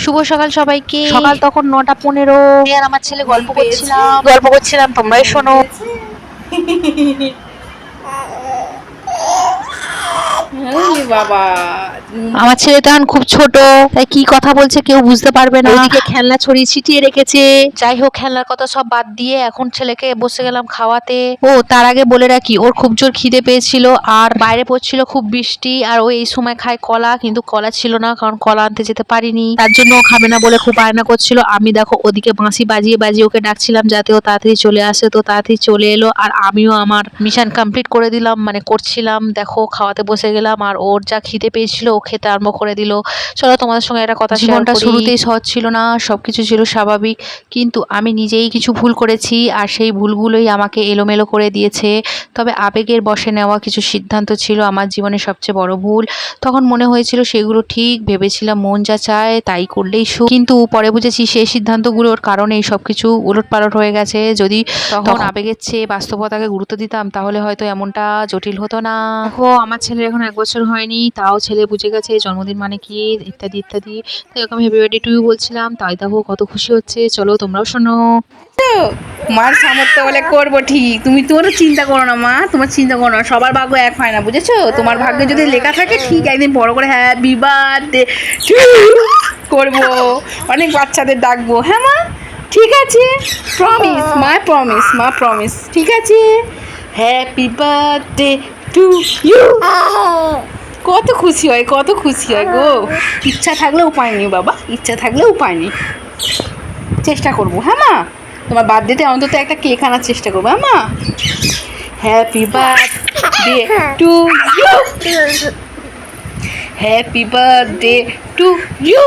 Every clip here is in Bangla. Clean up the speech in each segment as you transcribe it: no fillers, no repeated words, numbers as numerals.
শুভ সকাল সবাইকে। সকাল তখন 9:15। আর আমার ছেলে গল্প করছিলাম তোমরাই শোনো। বাবা, আমার ছেলে তখন খুব ছোট, তাই কি কথা বলছে কেউ বুঝতে পারবে না। ওইদিকে খেলনা ছড়িয়ে ছিটিয়ে রেখেছে। যাই হোক, খেলনার কথা সব বাদ দিয়ে এখন ছেলেকে বসে গেলাম খাওয়াতে। ও তার আগে বলে রাখি, ওর খুব জোর খিদে পেয়েছিল আর বাইরে পড়ছিল খুব বৃষ্টি, আর ও এই সময় খায় কলা, কিন্তু কলা ছিল না কারণ কলা আনতে যেতে পারিনি, তার জন্য ও খাবে না বলে খুব বায়না করছিল। আমি দেখো ওদিকে বাঁশি বাজিয়ে বাজিয়ে ওকে ডাকছিলাম যাতে ও তাড়াতাড়ি চলে আসে, তো তাড়াতাড়ি চলে এলো আর আমিও আমার মিশন কমপ্লিট করে দিলাম, মানে করছিলাম। দেখো খাওয়াতে বসে গেলাম আর ওর যা খিদে পেয়েছিল ও খেতে আরম্ভ করে দিল। চলো তোমাদের সঙ্গে একটা কথা শেয়ার করি। জীবনটা শুরুতেই সহজ ছিল না, সবকিছু ছিল স্বাভাবিক, কিন্তু আমি নিজেই কিছু ভুল করেছি আর সেই ভুলগুলোই আমাকে এলোমেলো করে দিয়েছে। তবে আবেগের বশে নেওয়া কিছু সিদ্ধান্ত ছিল আমার জীবনের সবচেয়ে বড় ভুল। তখন মনে হয়েছিল সেগুলো ঠিক, ভেবেছিলাম মন যা চায় তাই করলেই সুখ, কিন্তু পরে বুঝেছি সেই সিদ্ধান্তগুলোর কারণেই সবকিছু উলটপালট হয়ে গেছে। যদি তখন আবেগের চেয়ে বাস্তবতাকে গুরুত্ব দিতাম তাহলে হয়তো এমনটা জটিল হতো না। দেখো আমার ছেলের এখন 1 বছর হয়নি, তাও ছেলে বুঝে গেছে জন্মদিন মানে কি, ইত্যাদি ইত্যাদি। তাই ওকে আমি হ্যাপি বার্থডে টু ইউ বলছিলাম, তাই দেখো কত খুশি হচ্ছে। চলো তোমরাও শোনো। মার সামর্থ্য বলে করবো ঠিক, তুমি তোর চিন্তা করো না মা, তোমার চিন্তা করো না, সবার ভাগ্য এক হয় না, বুঝেছো? তোমার ভাগ্যে যদি লেখা থাকে ঠিক একদিন বড় করে হ্যাপি বার্থডে করবো, অনেক বাচ্চাদের ডাকবো। হ্যাঁ মা, ঠিক আছে, প্রমিস মা, প্রমিস মা, প্রমিস, ঠিক আছে। Happy birthday to you. কত খুশি হয়, কত খুশি হয় গো। ইচ্ছা থাকলে উপায় নেই বাবা, ইচ্ছা থাকলে উপায় নেই। চেষ্টা করবো হ্যাঁ মা, তোমার বার্থডেতে অন্তত একটা কেক আনার চেষ্টা করবো। হ্যাঁ মা, happy birthday to you, happy birthday to you,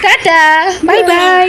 tata, bye by.